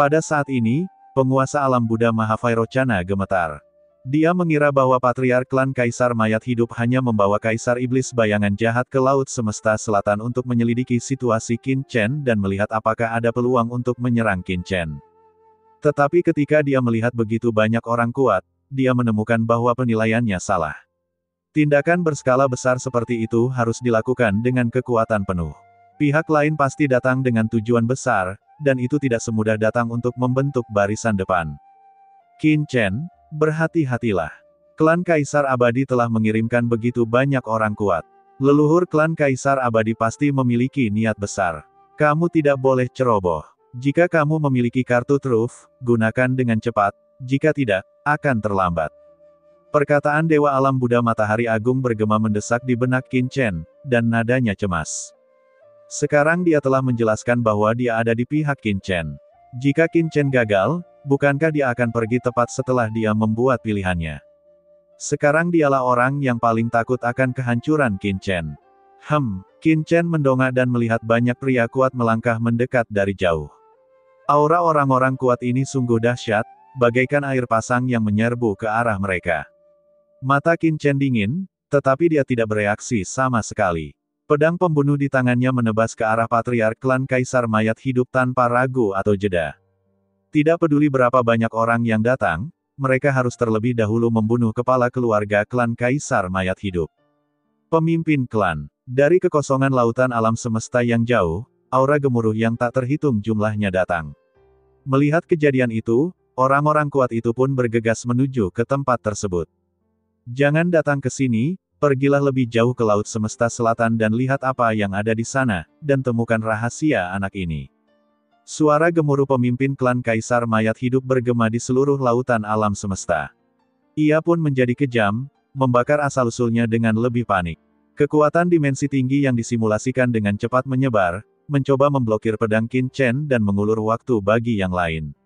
Pada saat ini, penguasa alam Buddha Mahavairocana gemetar. Dia mengira bahwa patriark klan Kaisar Mayat Hidup hanya membawa Kaisar Iblis bayangan jahat ke Laut Semesta Selatan untuk menyelidiki situasi Qin Chen dan melihat apakah ada peluang untuk menyerang Qin Chen. Tetapi ketika dia melihat begitu banyak orang kuat, dia menemukan bahwa penilaiannya salah. Tindakan berskala besar seperti itu harus dilakukan dengan kekuatan penuh. Pihak lain pasti datang dengan tujuan besar, dan itu tidak semudah datang untuk membentuk barisan depan. Qin Chen, berhati-hatilah. Klan Kaisar Abadi telah mengirimkan begitu banyak orang kuat. Leluhur klan Kaisar Abadi pasti memiliki niat besar. Kamu tidak boleh ceroboh. Jika kamu memiliki kartu truf, gunakan dengan cepat, jika tidak, akan terlambat. Perkataan Dewa Alam Buddha Matahari Agung bergema mendesak di benak Qin Chen, dan nadanya cemas. Sekarang dia telah menjelaskan bahwa dia ada di pihak Qin Chen. Jika Qin Chen gagal, bukankah dia akan pergi tepat setelah dia membuat pilihannya? Sekarang dialah orang yang paling takut akan kehancuran Qin Chen. Qin Chen mendongak dan melihat banyak pria kuat melangkah mendekat dari jauh. Aura orang-orang kuat ini sungguh dahsyat, bagaikan air pasang yang menyerbu ke arah mereka. Mata Qin Chen dingin, tetapi dia tidak bereaksi sama sekali. Pedang pembunuh di tangannya menebas ke arah patriark klan Kaisar Mayat Hidup tanpa ragu atau jeda. Tidak peduli berapa banyak orang yang datang, mereka harus terlebih dahulu membunuh kepala keluarga klan Kaisar Mayat Hidup. Pemimpin klan. Dari kekosongan lautan alam semesta yang jauh, aura gemuruh yang tak terhitung jumlahnya datang. Melihat kejadian itu, orang-orang kuat itu pun bergegas menuju ke tempat tersebut. Jangan datang ke sini, pergilah lebih jauh ke Laut Semesta Selatan dan lihat apa yang ada di sana, dan temukan rahasia anak ini. Suara gemuruh pemimpin klan Kaisar Mayat Hidup bergema di seluruh lautan alam semesta. Ia pun menjadi kejam, membakar asal-usulnya dengan lebih panik. Kekuatan dimensi tinggi yang disimulasikan dengan cepat menyebar, mencoba memblokir pedang Qin Chen dan mengulur waktu bagi yang lain.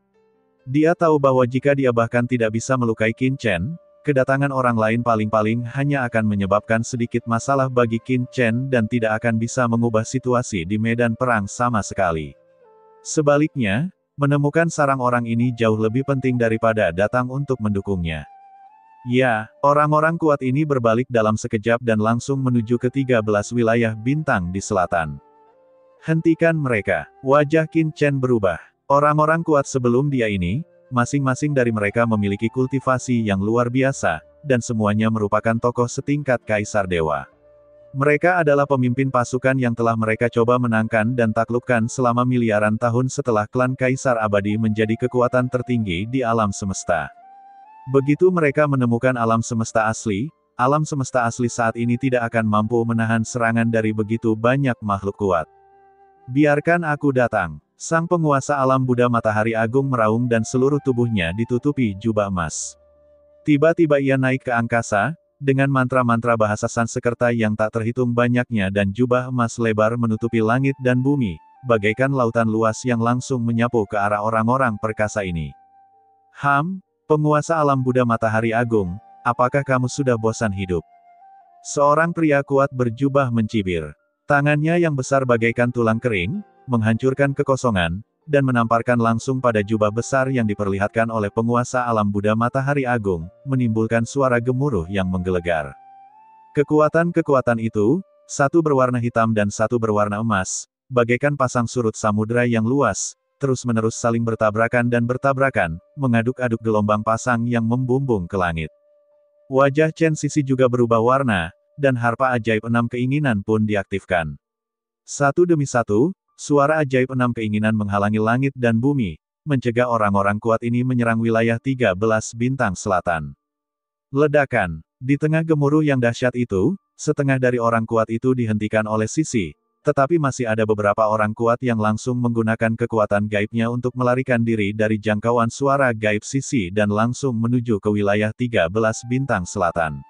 Dia tahu bahwa jika dia bahkan tidak bisa melukai Qin Chen, kedatangan orang lain paling-paling hanya akan menyebabkan sedikit masalah bagi Qin Chen dan tidak akan bisa mengubah situasi di medan perang sama sekali. Sebaliknya, menemukan sarang orang ini jauh lebih penting daripada datang untuk mendukungnya. Ya, orang-orang kuat ini berbalik dalam sekejap dan langsung menuju ke 13 wilayah bintang di selatan. Hentikan mereka. Wajah Qin Chen berubah. Orang-orang kuat sebelum dia ini, masing-masing dari mereka memiliki kultivasi yang luar biasa, dan semuanya merupakan tokoh setingkat Kaisar Dewa. Mereka adalah pemimpin pasukan yang telah mereka coba menangkan dan taklukkan selama miliaran tahun setelah klan Kaisar Abadi menjadi kekuatan tertinggi di alam semesta. Begitu mereka menemukan alam semesta asli saat ini tidak akan mampu menahan serangan dari begitu banyak makhluk kuat. Biarkan aku datang. Sang penguasa alam Buddha Matahari Agung meraung dan seluruh tubuhnya ditutupi jubah emas. Tiba-tiba ia naik ke angkasa, dengan mantra-mantra bahasa Sanskerta yang tak terhitung banyaknya dan jubah emas lebar menutupi langit dan bumi, bagaikan lautan luas yang langsung menyapu ke arah orang-orang perkasa ini. Penguasa alam Buddha Matahari Agung, apakah kamu sudah bosan hidup? Seorang pria kuat berjubah mencibir. Tangannya yang besar bagaikan tulang kering, menghancurkan kekosongan, dan menamparkan langsung pada jubah besar yang diperlihatkan oleh penguasa alam Buddha Matahari Agung, menimbulkan suara gemuruh yang menggelegar. Kekuatan-kekuatan itu, satu berwarna hitam dan satu berwarna emas, bagaikan pasang surut samudera yang luas, terus-menerus saling bertabrakan dan bertabrakan, mengaduk-aduk gelombang pasang yang membumbung ke langit. Wajah Chen Sisi juga berubah warna, dan harpa ajaib 6 keinginan pun diaktifkan. Satu demi satu, suara ajaib 6 keinginan menghalangi langit dan bumi, mencegah orang-orang kuat ini menyerang wilayah 13 bintang selatan. Ledakan. Di tengah gemuruh yang dahsyat itu, setengah dari orang kuat itu dihentikan oleh Sisi, tetapi masih ada beberapa orang kuat yang langsung menggunakan kekuatan gaibnya untuk melarikan diri dari jangkauan suara gaib Sisi dan langsung menuju ke wilayah 13 bintang selatan.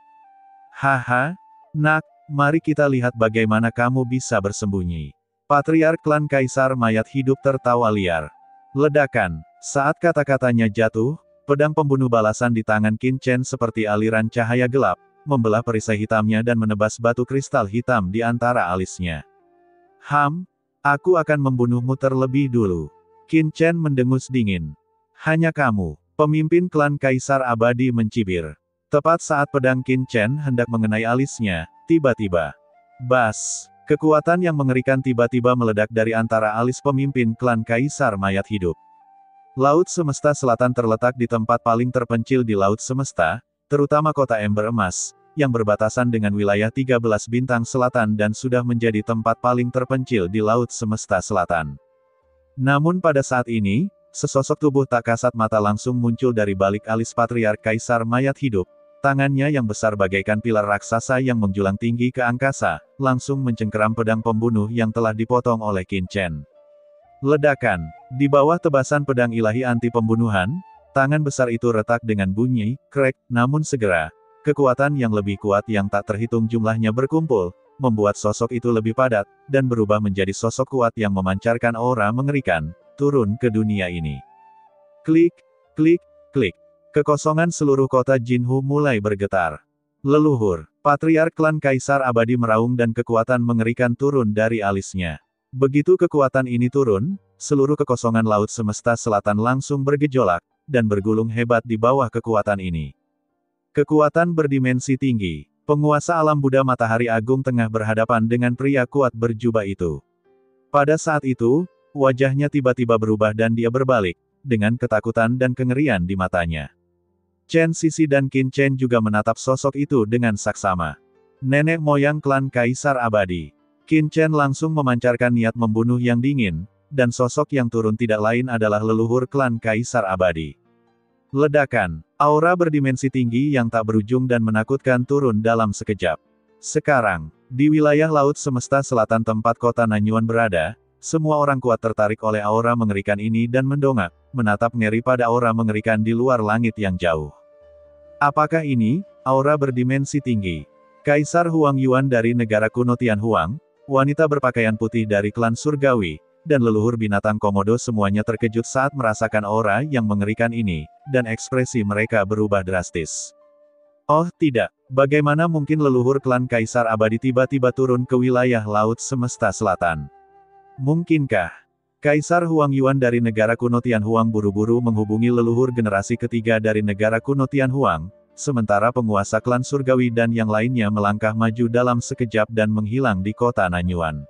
Haha, nak, mari kita lihat bagaimana kamu bisa bersembunyi. Patriark klan Kaisar Mayat Hidup tertawa liar. Ledakan. Saat kata-katanya jatuh, pedang pembunuh balasan di tangan Qin Chen seperti aliran cahaya gelap, membelah perisai hitamnya dan menebas batu kristal hitam di antara alisnya. Aku akan membunuhmu terlebih dulu. Qin Chen mendengus dingin. Hanya kamu, pemimpin klan Kaisar Abadi mencibir. Tepat saat pedang Qin Chen hendak mengenai alisnya, tiba-tiba. Bas! Kekuatan yang mengerikan tiba-tiba meledak dari antara alis pemimpin klan Kaisar Mayat Hidup. Laut Semesta Selatan terletak di tempat paling terpencil di Laut Semesta, terutama kota Ember Emas, yang berbatasan dengan wilayah 13 bintang selatan dan sudah menjadi tempat paling terpencil di Laut Semesta Selatan. Namun pada saat ini, sesosok tubuh tak kasat mata langsung muncul dari balik alis Patriark Kaisar Mayat Hidup. Tangannya yang besar bagaikan pilar raksasa yang menjulang tinggi ke angkasa, langsung mencengkeram pedang pembunuh yang telah dipotong oleh Qin Chen. Ledakan. Di bawah tebasan pedang ilahi anti pembunuhan, tangan besar itu retak dengan bunyi, krek, namun segera, kekuatan yang lebih kuat yang tak terhitung jumlahnya berkumpul, membuat sosok itu lebih padat, dan berubah menjadi sosok kuat yang memancarkan aura mengerikan, turun ke dunia ini. Klik, klik, klik. Kekosongan seluruh kota Jinhu mulai bergetar. Leluhur, Patriark klan Kaisar Abadi meraung dan kekuatan mengerikan turun dari alisnya. Begitu kekuatan ini turun, seluruh kekosongan Laut Semesta Selatan langsung bergejolak, dan bergulung hebat di bawah kekuatan ini. Kekuatan berdimensi tinggi. Penguasa alam Buddha Matahari Agung tengah berhadapan dengan pria kuat berjubah itu. Pada saat itu, wajahnya tiba-tiba berubah dan dia berbalik, dengan ketakutan dan kengerian di matanya. Chen Sisi dan Qin Chen juga menatap sosok itu dengan saksama. Nenek moyang klan Kaisar Abadi. Qin Chen langsung memancarkan niat membunuh yang dingin, dan sosok yang turun tidak lain adalah leluhur klan Kaisar Abadi. Ledakan. Aura berdimensi tinggi yang tak berujung dan menakutkan turun dalam sekejap. Sekarang, di wilayah Laut Semesta Selatan tempat kota Nanyuan berada, semua orang kuat tertarik oleh aura mengerikan ini dan mendongak, menatap ngeri pada aura mengerikan di luar langit yang jauh. Apakah ini, aura berdimensi tinggi? Kaisar Huang Yuan dari negara kuno Tianhuang, wanita berpakaian putih dari klan Surgawi, dan leluhur binatang komodo semuanya terkejut saat merasakan aura yang mengerikan ini, dan ekspresi mereka berubah drastis. Oh tidak, bagaimana mungkin leluhur klan Kaisar Abadi tiba-tiba turun ke wilayah Laut Semesta Selatan? Mungkinkah? Kaisar Huang Yuan dari negara kuno Tianhuang buru-buru menghubungi leluhur generasi ketiga dari negara kuno Tianhuang, sementara penguasa klan Surgawi dan yang lainnya melangkah maju dalam sekejap dan menghilang di kota Nanyuan.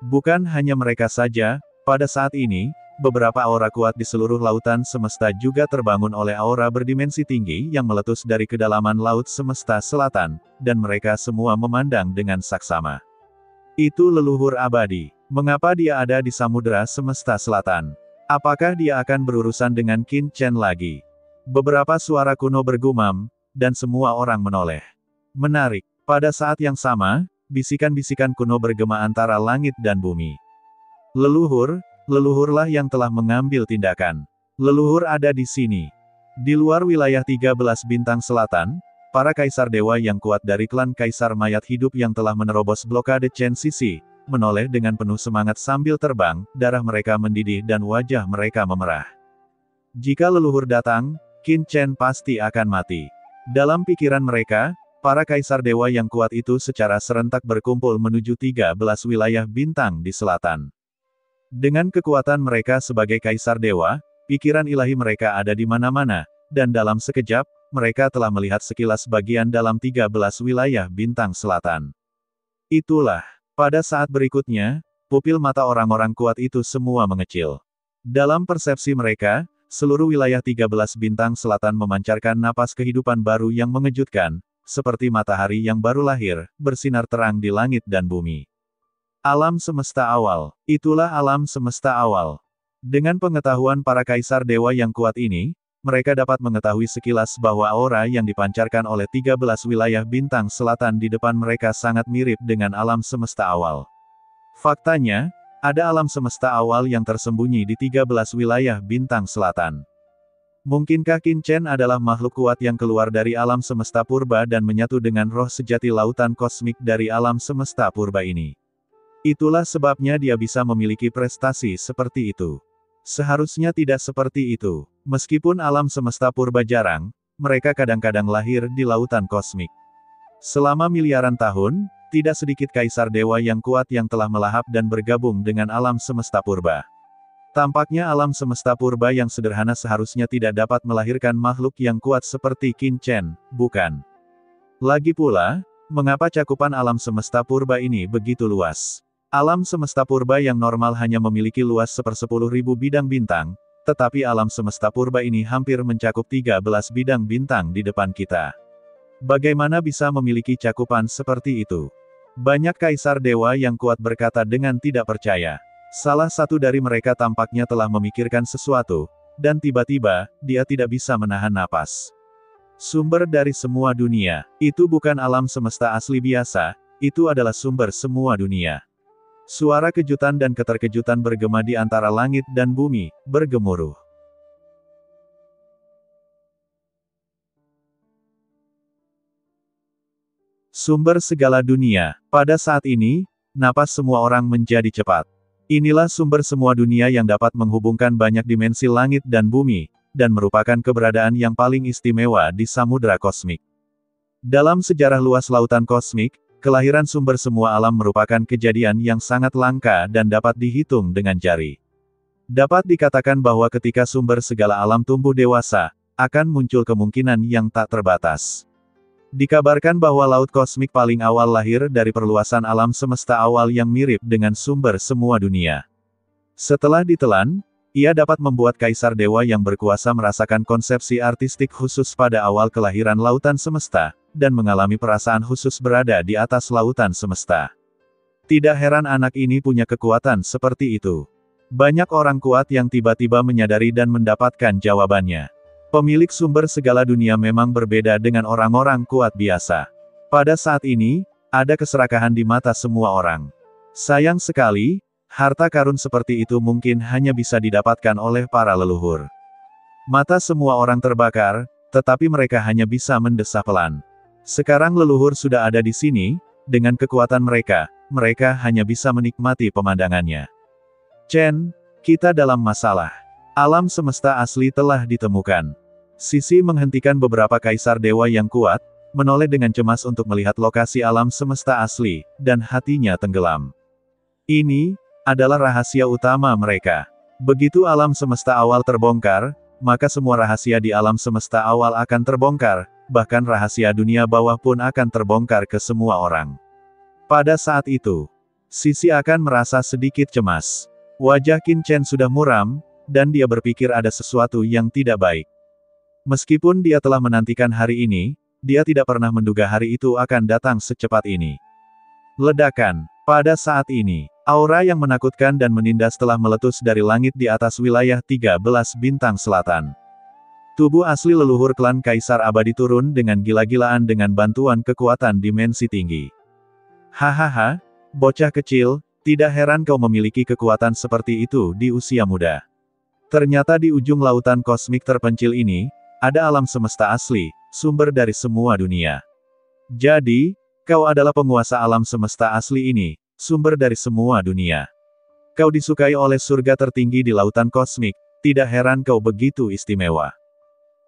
Bukan hanya mereka saja, pada saat ini, beberapa aura kuat di seluruh lautan semesta juga terbangun oleh aura berdimensi tinggi yang meletus dari kedalaman Laut Semesta Selatan, dan mereka semua memandang dengan saksama. Itu leluhur abadi. Mengapa dia ada di Samudera Semesta Selatan? Apakah dia akan berurusan dengan Qin Chen lagi? Beberapa suara kuno bergumam, dan semua orang menoleh. Menarik. Pada saat yang sama, bisikan-bisikan kuno bergema antara langit dan bumi. Leluhur, leluhurlah yang telah mengambil tindakan. Leluhur ada di sini. Di luar wilayah 13 bintang selatan, para kaisar dewa yang kuat dari klan Kaisar Mayat Hidup yang telah menerobos blokade Chen Sisi, menoleh dengan penuh semangat sambil terbang, darah mereka mendidih dan wajah mereka memerah. Jika leluhur datang, Qin Chen pasti akan mati. Dalam pikiran mereka, para kaisar dewa yang kuat itu secara serentak berkumpul menuju 13 wilayah bintang di selatan. Dengan kekuatan mereka sebagai kaisar dewa, pikiran ilahi mereka ada di mana-mana, dan dalam sekejap, mereka telah melihat sekilas bagian dalam 13 wilayah bintang selatan. Itulah. Pada saat berikutnya, pupil mata orang-orang kuat itu semua mengecil. Dalam persepsi mereka, seluruh wilayah 13 bintang selatan memancarkan napas kehidupan baru yang mengejutkan, seperti matahari yang baru lahir, bersinar terang di langit dan bumi. Alam semesta awal. Itulah alam semesta awal. Dengan pengetahuan para kaisar dewa yang kuat ini, mereka dapat mengetahui sekilas bahwa aura yang dipancarkan oleh 13 wilayah bintang selatan di depan mereka sangat mirip dengan alam semesta awal. Faktanya, ada alam semesta awal yang tersembunyi di 13 wilayah bintang selatan. Mungkinkah Qin Chen adalah makhluk kuat yang keluar dari alam semesta purba dan menyatu dengan roh sejati lautan kosmik dari alam semesta purba ini? Itulah sebabnya dia bisa memiliki prestasi seperti itu. Seharusnya tidak seperti itu. Meskipun alam semesta purba jarang, mereka kadang-kadang lahir di lautan kosmik. Selama miliaran tahun, tidak sedikit kaisar dewa yang kuat yang telah melahap dan bergabung dengan alam semesta purba. Tampaknya alam semesta purba yang sederhana seharusnya tidak dapat melahirkan makhluk yang kuat seperti Qin Chen, bukan? Lagi pula, mengapa cakupan alam semesta purba ini begitu luas? Alam semesta purba yang normal hanya memiliki luas 1/10.000 bidang bintang, tetapi alam semesta purba ini hampir mencakup 13 bidang bintang di depan kita. Bagaimana bisa memiliki cakupan seperti itu? Banyak kaisar dewa yang kuat berkata dengan tidak percaya. Salah satu dari mereka tampaknya telah memikirkan sesuatu, dan tiba-tiba, dia tidak bisa menahan napas. Sumber dari semua dunia, itu bukan alam semesta asli biasa, itu adalah sumber semua dunia. Suara kejutan dan keterkejutan bergema di antara langit dan bumi, bergemuruh. Sumber segala dunia. Pada saat ini, napas semua orang menjadi cepat. Inilah sumber semua dunia yang dapat menghubungkan banyak dimensi langit dan bumi, dan merupakan keberadaan yang paling istimewa di samudera kosmik. Dalam sejarah luas lautan kosmik, kelahiran sumber semua alam merupakan kejadian yang sangat langka dan dapat dihitung dengan jari. Dapat dikatakan bahwa ketika sumber segala alam tumbuh dewasa, akan muncul kemungkinan yang tak terbatas. Dikabarkan bahwa laut kosmik paling awal lahir dari perluasan alam semesta awal yang mirip dengan sumber semua dunia. Setelah ditelan, ia dapat membuat kaisar dewa yang berkuasa merasakan konsepsi artistik khusus pada awal kelahiran lautan semesta, dan mengalami perasaan khusus berada di atas lautan semesta. Tidak heran anak ini punya kekuatan seperti itu. Banyak orang kuat yang tiba-tiba menyadari dan mendapatkan jawabannya. Pemilik sumber segala dunia memang berbeda dengan orang-orang kuat biasa. Pada saat ini, ada keserakahan di mata semua orang. Sayang sekali, harta karun seperti itu mungkin hanya bisa didapatkan oleh para leluhur. Mata semua orang terbakar, tetapi mereka hanya bisa mendesah pelan. Sekarang leluhur sudah ada di sini, dengan kekuatan mereka hanya bisa menikmati pemandangannya. Chen, kita dalam masalah. Alam semesta asli telah ditemukan. Sisi menghentikan beberapa kaisar dewa yang kuat, menoleh dengan cemas untuk melihat lokasi alam semesta asli, dan hatinya tenggelam. Ini adalah rahasia utama mereka. Begitu alam semesta awal terbongkar, maka semua rahasia di alam semesta awal akan terbongkar, bahkan rahasia dunia bawah pun akan terbongkar ke semua orang. Pada saat itu, Sisi akan merasa sedikit cemas. Wajah Qin Chen sudah muram, dan dia berpikir ada sesuatu yang tidak baik. Meskipun dia telah menantikan hari ini, dia tidak pernah menduga hari itu akan datang secepat ini. Ledakan. Pada saat ini, aura yang menakutkan dan menindas telah meletus dari langit di atas wilayah 13 bintang selatan. Tubuh asli leluhur klan Kaisar Abadi turun dengan gila-gilaan dengan bantuan kekuatan dimensi tinggi. Hahaha, bocah kecil, tidak heran kau memiliki kekuatan seperti itu di usia muda. Ternyata di ujung lautan kosmik terpencil ini, ada alam semesta asli, sumber dari semua dunia. Jadi, kau adalah penguasa alam semesta asli ini, sumber dari semua dunia. Kau disukai oleh surga tertinggi di lautan kosmik, tidak heran kau begitu istimewa.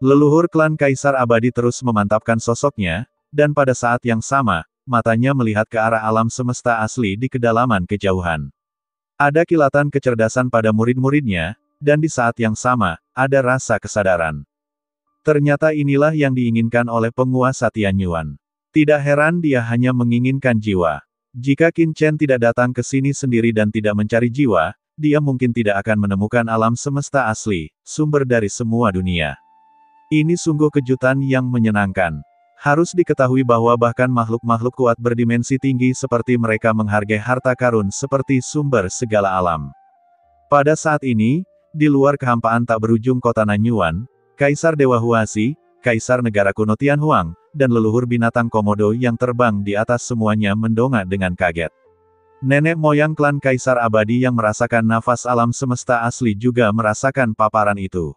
Leluhur klan Kaisar Abadi terus memantapkan sosoknya, dan pada saat yang sama, matanya melihat ke arah alam semesta asli di kedalaman kejauhan. Ada kilatan kecerdasan pada murid-muridnya, dan di saat yang sama, ada rasa kesadaran. Ternyata inilah yang diinginkan oleh penguasa Tianyuan. Tidak heran dia hanya menginginkan jiwa. Jika Qin Chen tidak datang ke sini sendiri dan tidak mencari jiwa, dia mungkin tidak akan menemukan alam semesta asli, sumber dari semua dunia. Ini sungguh kejutan yang menyenangkan. Harus diketahui bahwa bahkan makhluk-makhluk kuat berdimensi tinggi seperti mereka menghargai harta karun seperti sumber segala alam. Pada saat ini, di luar kehampaan tak berujung kota Nanyuan, Kaisar Dewa Huasi, Kaisar Negara Kuno Tianhuang, dan leluhur binatang komodo yang terbang di atas semuanya mendongak dengan kaget. Nenek moyang klan Kaisar Abadi yang merasakan nafas alam semesta asli juga merasakan paparan itu.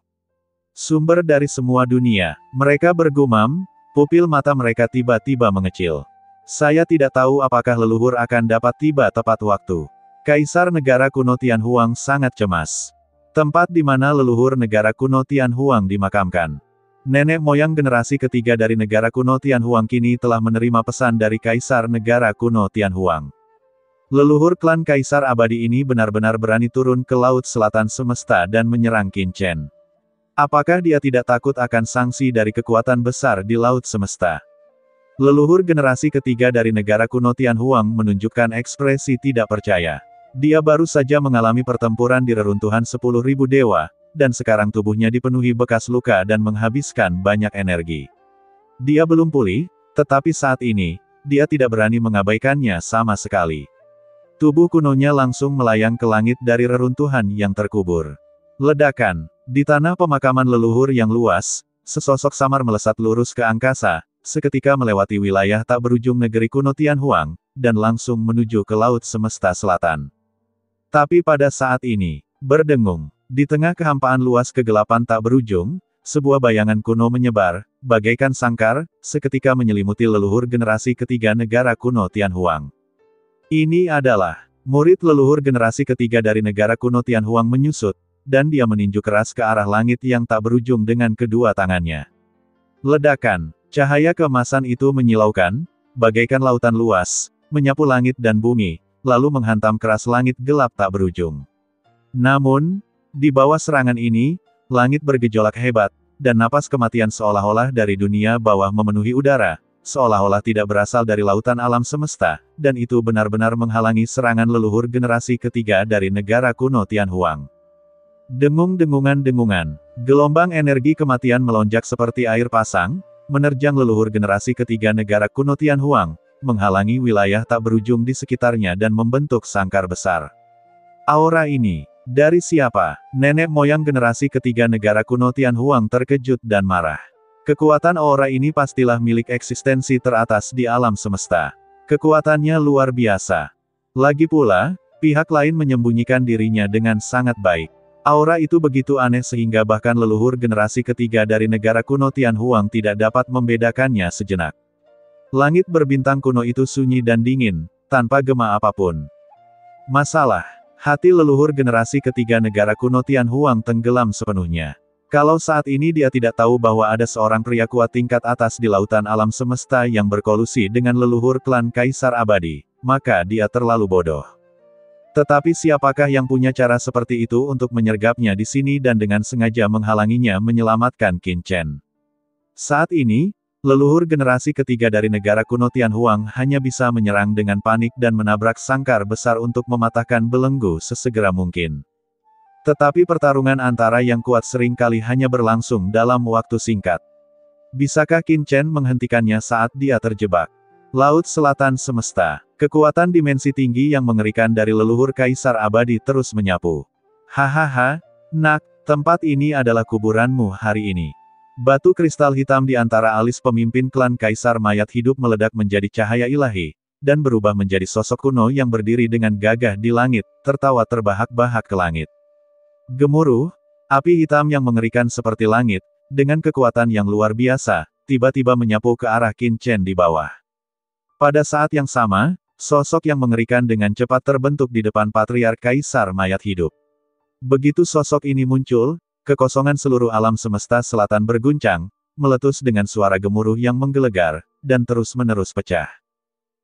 Sumber dari semua dunia, mereka bergumam, pupil mata mereka tiba-tiba mengecil. Saya tidak tahu apakah leluhur akan dapat tiba tepat waktu. Kaisar Negara Kuno Tianhuang sangat cemas. Tempat di mana leluhur negara kuno Tianhuang dimakamkan. Nenek moyang generasi ketiga dari negara kuno Tianhuang kini telah menerima pesan dari Kaisar Negara Kuno Tianhuang. Leluhur klan Kaisar Abadi ini benar-benar berani turun ke Laut Selatan Semesta dan menyerang Qin Chen. Apakah dia tidak takut akan sanksi dari kekuatan besar di Laut Semesta? Leluhur generasi ketiga dari negara kuno Tianhuang menunjukkan ekspresi tidak percaya. Dia baru saja mengalami pertempuran di reruntuhan 10.000 dewa, dan sekarang tubuhnya dipenuhi bekas luka dan menghabiskan banyak energi. Dia belum pulih, tetapi saat ini, dia tidak berani mengabaikannya sama sekali. Tubuh kunonya langsung melayang ke langit dari reruntuhan yang terkubur. Ledakan. Di tanah pemakaman leluhur yang luas, sesosok samar melesat lurus ke angkasa, seketika melewati wilayah tak berujung negeri kuno Tianhuang, dan langsung menuju ke Laut Semesta Selatan. Tapi pada saat ini, berdengung, di tengah kehampaan luas kegelapan tak berujung, sebuah bayangan kuno menyebar, bagaikan sangkar, seketika menyelimuti leluhur generasi ketiga negara kuno Tianhuang. Ini adalah murid leluhur generasi ketiga dari negara kuno Tianhuang menyusut, dan dia meninju keras ke arah langit yang tak berujung dengan kedua tangannya. Ledakan, cahaya keemasan itu menyilaukan, bagaikan lautan luas, menyapu langit dan bumi, lalu menghantam keras langit gelap tak berujung. Namun, di bawah serangan ini, langit bergejolak hebat, dan napas kematian seolah-olah dari dunia bawah memenuhi udara, seolah-olah tidak berasal dari lautan alam semesta, dan itu benar-benar menghalangi serangan leluhur generasi ketiga dari negara kuno Tianhuang. Dengung-dengungan-dengungan, gelombang energi kematian melonjak seperti air pasang, menerjang leluhur generasi ketiga negara kuno Tianhuang, menghalangi wilayah tak berujung di sekitarnya dan membentuk sangkar besar. Aura ini, dari siapa? Nenek moyang generasi ketiga negara kuno Tianhuang terkejut dan marah. Kekuatan aura ini pastilah milik eksistensi teratas di alam semesta. Kekuatannya luar biasa. Lagi pula, pihak lain menyembunyikan dirinya dengan sangat baik. Aura itu begitu aneh sehingga bahkan leluhur generasi ketiga dari negara kuno Tianhuang tidak dapat membedakannya sejenak. Langit berbintang kuno itu sunyi dan dingin, tanpa gema apapun. Masalah, hati leluhur generasi ketiga negara kuno Tianhuang tenggelam sepenuhnya. Kalau saat ini dia tidak tahu bahwa ada seorang pria kuat tingkat atas di lautan alam semesta yang berkolusi dengan leluhur klan Kaisar Abadi, maka dia terlalu bodoh. Tetapi siapakah yang punya cara seperti itu untuk menyergapnya di sini dan dengan sengaja menghalanginya menyelamatkan Qin Chen? Saat ini, leluhur generasi ketiga dari negara kuno Tianhuang hanya bisa menyerang dengan panik dan menabrak sangkar besar untuk mematahkan belenggu sesegera mungkin. Tetapi pertarungan antara yang kuat seringkali hanya berlangsung dalam waktu singkat. Bisakah Qin Chen menghentikannya saat dia terjebak? Laut Selatan Semesta. Kekuatan dimensi tinggi yang mengerikan dari leluhur Kaisar Abadi terus menyapu. Hahaha, nak, tempat ini adalah kuburanmu hari ini. Batu kristal hitam di antara alis pemimpin klan Kaisar Mayat Hidup meledak menjadi cahaya ilahi, dan berubah menjadi sosok kuno yang berdiri dengan gagah di langit, tertawa terbahak-bahak ke langit. Gemuruh, api hitam yang mengerikan seperti langit, dengan kekuatan yang luar biasa, tiba-tiba menyapu ke arah Qin Chen di bawah. Pada saat yang sama, sosok yang mengerikan dengan cepat terbentuk di depan Patriark Kaisar Mayat Hidup. Begitu sosok ini muncul, kekosongan seluruh alam semesta selatan berguncang, meletus dengan suara gemuruh yang menggelegar, dan terus-menerus pecah.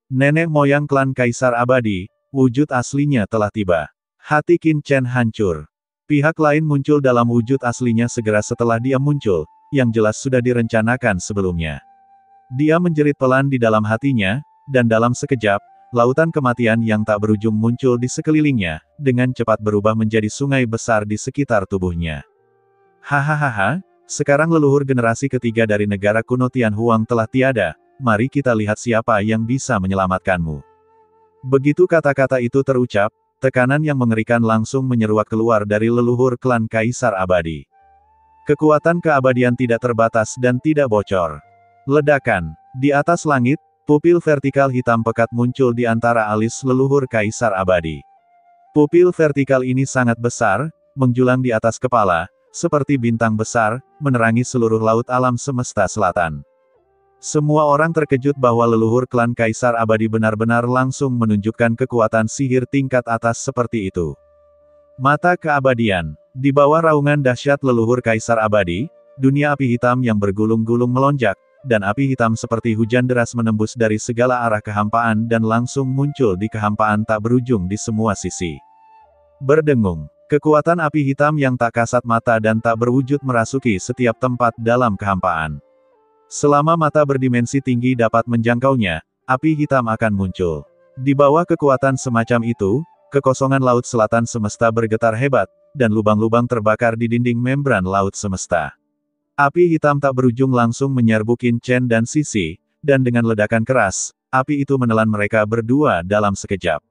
Nenek moyang klan Kaisar Abadi, wujud aslinya telah tiba. Hati Qin Chen hancur. Pihak lain muncul dalam wujud aslinya segera setelah dia muncul, yang jelas sudah direncanakan sebelumnya. Dia menjerit pelan di dalam hatinya, dan dalam sekejap, lautan kematian yang tak berujung muncul di sekelilingnya, dengan cepat berubah menjadi sungai besar di sekitar tubuhnya. Hahaha, sekarang leluhur generasi ketiga dari negara kuno Tianhuang telah tiada, mari kita lihat siapa yang bisa menyelamatkanmu. Begitu kata-kata itu terucap, tekanan yang mengerikan langsung menyeruak keluar dari leluhur klan Kaisar Abadi. Kekuatan keabadian tidak terbatas dan tidak bocor. Ledakan. Di atas langit, pupil vertikal hitam pekat muncul di antara alis leluhur Kaisar Abadi. Pupil vertikal ini sangat besar, menjulang di atas kepala, seperti bintang besar, menerangi seluruh laut alam semesta selatan. Semua orang terkejut bahwa leluhur klan Kaisar Abadi benar-benar langsung menunjukkan kekuatan sihir tingkat atas seperti itu. Mata keabadian. Di bawah raungan dahsyat leluhur Kaisar Abadi, dunia api hitam yang bergulung-gulung melonjak, dan api hitam seperti hujan deras menembus dari segala arah kehampaan dan langsung muncul di kehampaan tak berujung di semua sisi. Berdengung, kekuatan api hitam yang tak kasat mata dan tak berwujud merasuki setiap tempat dalam kehampaan. Selama mata berdimensi tinggi dapat menjangkaunya, api hitam akan muncul. Di bawah kekuatan semacam itu, kekosongan laut selatan semesta bergetar hebat, dan lubang-lubang terbakar di dinding membran laut semesta. Api hitam tak berujung langsung menyerbu Qin Chen dan Sisi, dan dengan ledakan keras, api itu menelan mereka berdua dalam sekejap.